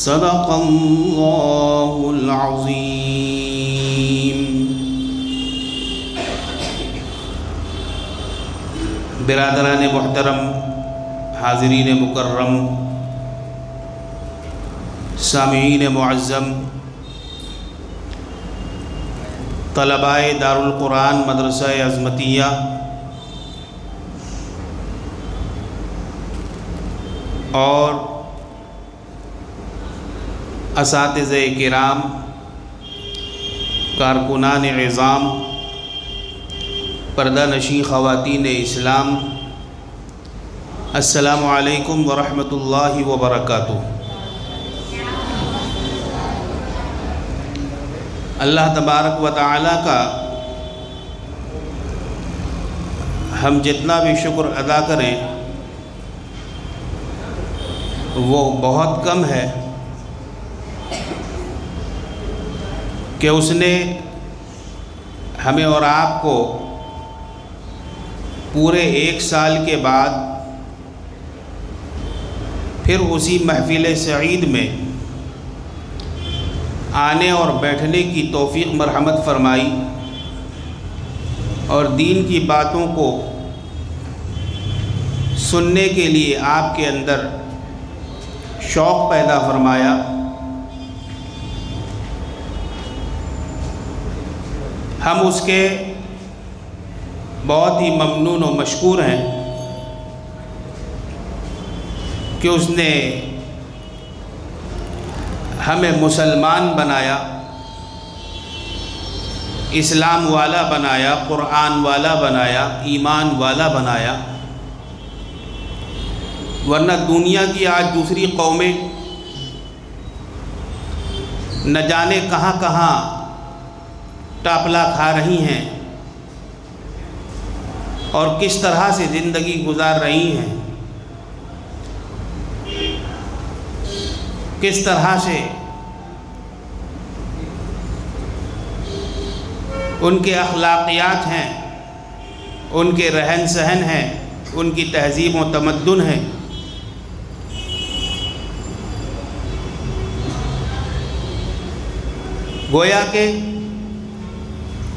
صدق اللہ العظیم۔ برادران محترم، حاضرین مکرم، سامعین معظم، طلباء دارالقرآن مدرسہ عظمتیہ، اور اساتذہ کرام، کارکنان عظام، پردہ نشین خواتین اسلام، السلام علیکم ورحمۃ اللہ وبرکاتہ۔ اللہ تبارک و تعالیٰ کا ہم جتنا بھی شکر ادا کریں وہ بہت کم ہے کہ اس نے ہمیں اور آپ کو پورے 1 سال کے بعد پھر اسی محفل سعید میں آنے اور بیٹھنے کی توفیق مرحمت فرمائی، اور دین کی باتوں کو سننے کے لیے آپ کے اندر شوق پیدا فرمایا۔ ہم اس کے بہت ہی ممنون و مشکور ہیں کہ اس نے ہمیں مسلمان بنایا، اسلام والا بنایا، قرآن والا بنایا، ایمان والا بنایا، ورنہ دنیا کی آج دوسری قومیں نہ جانے کہاں کہاں ٹاپلا کھا رہی ہیں اور کس طرح سے زندگی گزار رہی ہیں، کس طرح سے ان کے اخلاقیات ہیں، ان کے رہن سہن ہیں، ان کی تہذیب و تمدن ہے۔ گویا کہ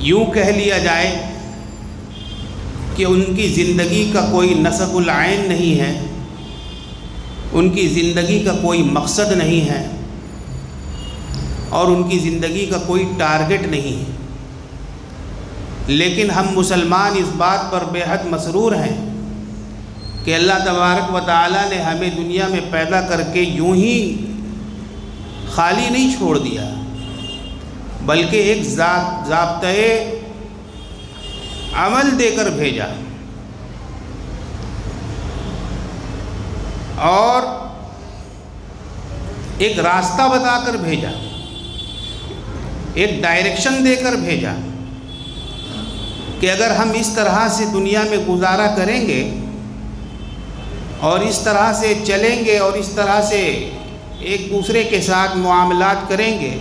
یوں کہہ لیا جائے کہ ان کی زندگی کا کوئی نسب العین نہیں ہے، ان کی زندگی کا کوئی مقصد نہیں ہے، اور ان کی زندگی کا کوئی ٹارگٹ نہیں ہے، لیکن ہم مسلمان اس بات پر بے حد مسرور ہیں کہ اللہ تبارک و تعالیٰ نے ہمیں دنیا میں پیدا کر کے یوں ہی خالی نہیں چھوڑ دیا، بلکہ ایک ضابطۂ عمل دے کر بھیجا، اور ایک راستہ بتا کر بھیجا، ایک ڈائریکشن دے کر بھیجا کہ اگر ہم اس طرح سے دنیا میں گزارا کریں گے اور اس طرح سے چلیں گے اور اس طرح سے ایک دوسرے کے ساتھ معاملات کریں گے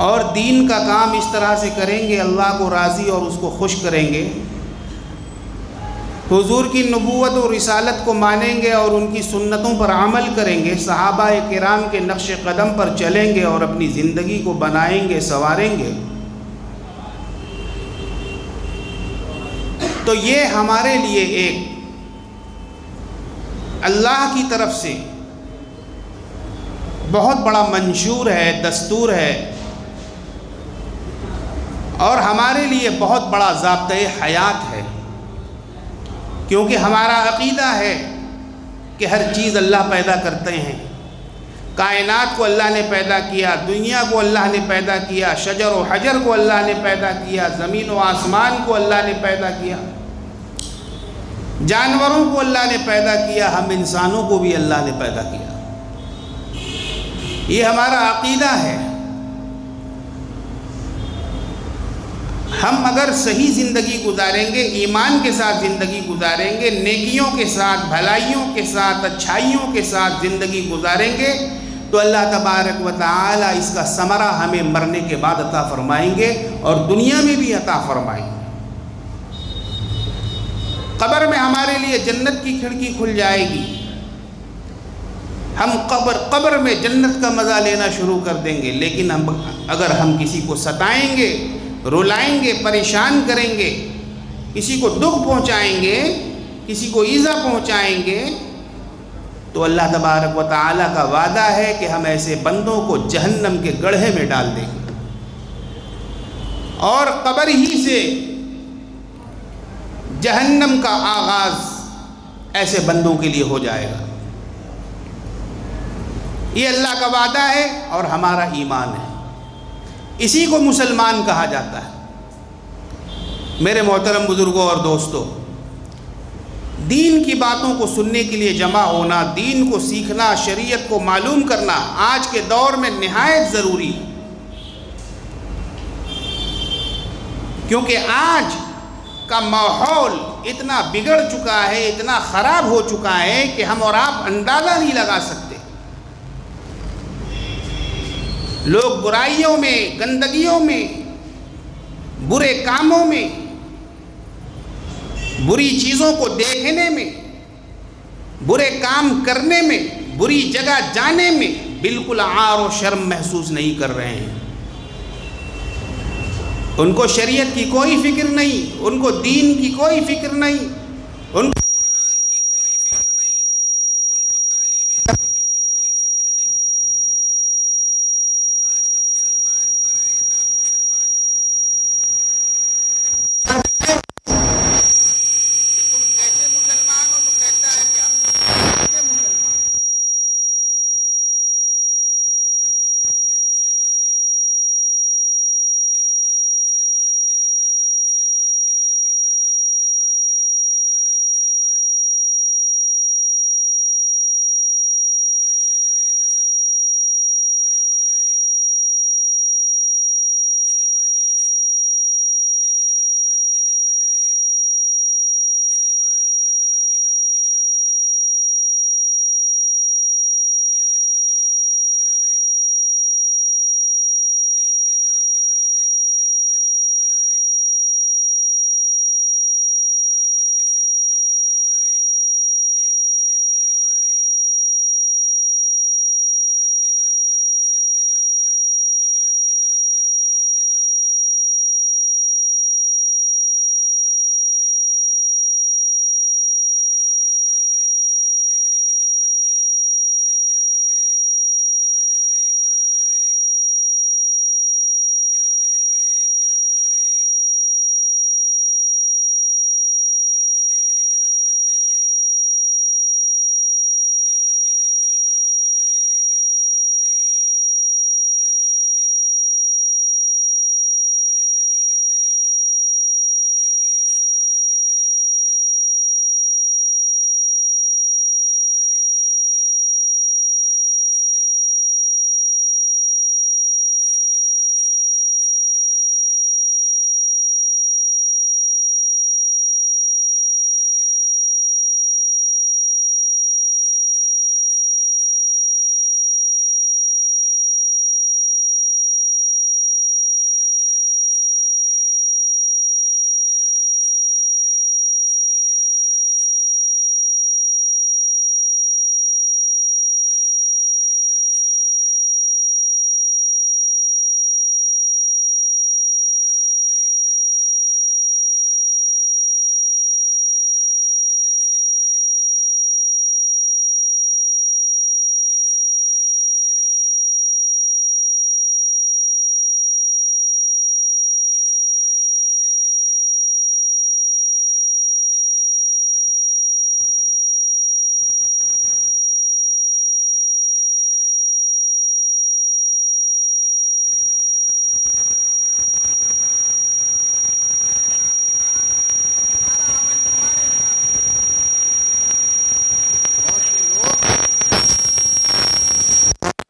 اور دین کا کام اس طرح سے کریں گے، اللہ کو راضی اور اس کو خوش کریں گے، حضور کی نبوت اور رسالت کو مانیں گے اور ان کی سنتوں پر عمل کریں گے، صحابہ کرام کے نقش قدم پر چلیں گے اور اپنی زندگی کو بنائیں گے، سنواریں گے، تو یہ ہمارے لیے ایک اللہ کی طرف سے بہت بڑا منشور ہے، دستور ہے، اور ہمارے لیے بہت بڑا ضابطۂ حیات ہے، کیونکہ ہمارا عقیدہ ہے کہ ہر چیز اللہ پیدا کرتے ہیں، کائنات کو اللہ نے پیدا کیا، دنیا کو اللہ نے پیدا کیا، شجر و حجر کو اللہ نے پیدا کیا، زمین و آسمان کو اللہ نے پیدا کیا، جانوروں کو اللہ نے پیدا کیا، ہم انسانوں کو بھی اللہ نے پیدا کیا۔ یہ ہمارا عقیدہ ہے۔ ہم اگر صحیح زندگی گزاریں گے، ایمان کے ساتھ زندگی گزاریں گے، نیکیوں کے ساتھ، بھلائیوں کے ساتھ، اچھائیوں کے ساتھ زندگی گزاریں گے، تو اللہ تبارک و تعالی اس کا ثمرہ ہمیں مرنے کے بعد عطا فرمائیں گے اور دنیا میں بھی عطا فرمائیں گے۔ قبر میں ہمارے لیے جنت کی کھڑکی کھل جائے گی، ہم قبر میں جنت کا مزہ لینا شروع کر دیں گے، لیکن اگر ہم کسی کو ستائیں گے، رلائیں گے، پریشان کریں گے، کسی کو دکھ پہنچائیں گے، کسی کو ایذا پہنچائیں گے، تو اللہ تبارک و تعالیٰ کا وعدہ ہے کہ ہم ایسے بندوں کو جہنم کے گڑھے میں ڈال دیں گے، اور قبر ہی سے جہنم کا آغاز ایسے بندوں کے لیے ہو جائے گا۔ یہ اللہ کا وعدہ ہے اور ہمارا ایمان ہے، اسی کو مسلمان کہا جاتا ہے۔ میرے محترم بزرگوں اور دوستوں، دین کی باتوں کو سننے کے لیے جمع ہونا، دین کو سیکھنا، شریعت کو معلوم کرنا آج کے دور میں نہایت ضروری ہے، کیونکہ آج کا ماحول اتنا بگڑ چکا ہے، اتنا خراب ہو چکا ہے کہ ہم اور آپ اندازہ نہیں لگا سکتے۔ لوگ برائیوں میں، گندگیوں میں، برے کاموں میں، بری چیزوں کو دیکھنے میں، برے کام کرنے میں، بری جگہ جانے میں بالکل عار و شرم محسوس نہیں کر رہے ہیں۔ ان کو شریعت کی کوئی فکر نہیں، ان کو دین کی کوئی فکر نہیں، ان کو قرآن کی کوئی فکر نہیں، ان کو تعلیم نبوی کی کوئی فکر نہیں۔ آج کا مسلمان برائے نام مسلمان، کہ تم کیسے مسلمان ہو، تو کہتا ہے کہ ہم تو خود کے مسلمان۔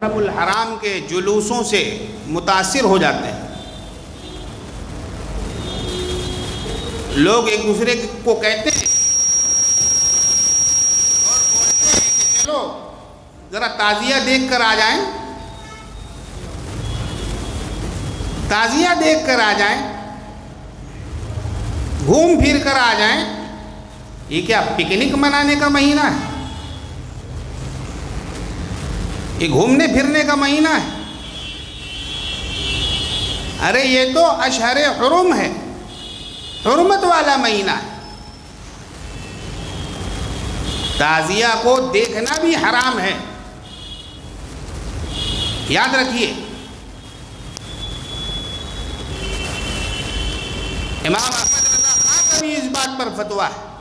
محرم الحرام کے جلوسوں سے متاثر ہو جاتے ہیں۔ لوگ ایک دوسرے کو کہتے ہیں اور بولتے ہیں کہ چلو ذرا تعزیہ دیکھ کر آ جائیں، تعزیہ دیکھ کر آ جائیں، گھوم پھر کر آ جائیں۔ یہ کیا پکنک منانے کا مہینہ ہے؟ یہ گھومنے پھرنے کا مہینہ ہے؟ ارے یہ تو اشہر حرم ہے، حرمت والا مہینہ ہے۔ تعزیہ کو دیکھنا بھی حرام ہے، یاد رکھیے۔ امام احمد رضا خان کا بھی اس بات پر فتویٰ ہے۔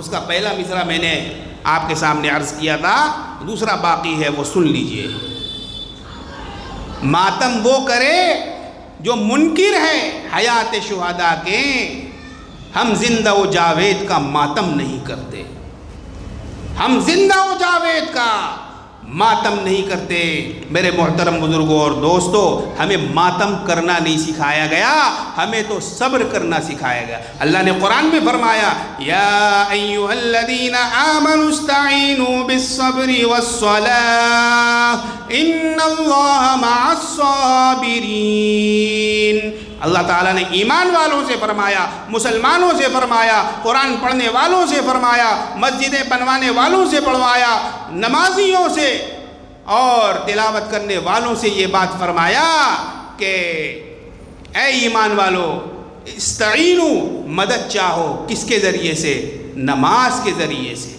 اس کا پہلا مصرع میں نے آپ کے سامنے عرض کیا تھا، دوسرا باقی ہے، وہ سن لیجئے۔ ماتم وہ کرے جو منکر ہے حیات شہداء کے، ہم زندہ و جاوید کا ماتم نہیں کرتے، ہم زندہ و جاوید کا ماتم نہیں کرتے۔ میرے محترم بزرگوں اور دوستو، ہمیں ماتم کرنا نہیں سکھایا گیا، ہمیں تو صبر کرنا سکھایا گیا۔ اللہ نے قرآن میں فرمایا، یا ایھا الذین آمنوا استعینوا بالصبر والصلاۃ ان اللہ مع الصابرین۔ اللہ تعالیٰ نے ایمان والوں سے فرمایا، مسلمانوں سے فرمایا، قرآن پڑھنے والوں سے فرمایا، مسجدیں بنوانے والوں سے پڑھوایا، نمازیوں سے اور تلاوت کرنے والوں سے یہ بات فرمایا کہ اے ایمان والو، استعینوا، مدد چاہو، کس کے ذریعے سے؟ نماز کے ذریعے سے،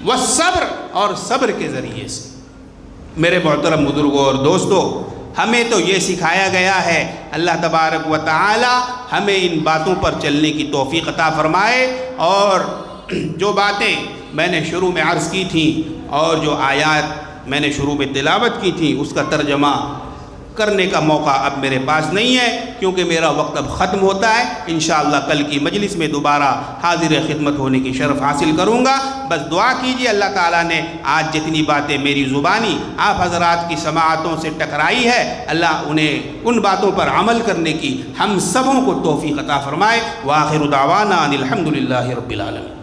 والصبر، اور صبر کے ذریعے سے۔ میرے محترم بزرگوں اور دوستو، ہمیں تو یہ سکھایا گیا ہے، اللہ تبارک و تعالی ہمیں ان باتوں پر چلنے کی توفیق عطا فرمائے، اور جو باتیں میں نے شروع میں عرض کی تھیں اور جو آیات میں نے شروع میں تلاوت کی تھی، اس کا ترجمہ کرنے کا موقع اب میرے پاس نہیں ہے، کیونکہ میرا وقت اب ختم ہوتا ہے۔ انشاءاللہ کل کی مجلس میں دوبارہ حاضر خدمت ہونے کی شرف حاصل کروں گا۔ بس دعا کیجیے اللہ تعالیٰ نے آج جتنی باتیں میری زبانی آپ حضرات کی سماعتوں سے ٹکرائی ہے، اللہ انہیں ان باتوں پر عمل کرنے کی ہم سبوں کو توفیق عطا فرمائے۔ وآخر دعوانا ان الحمد للہ رب العالمین۔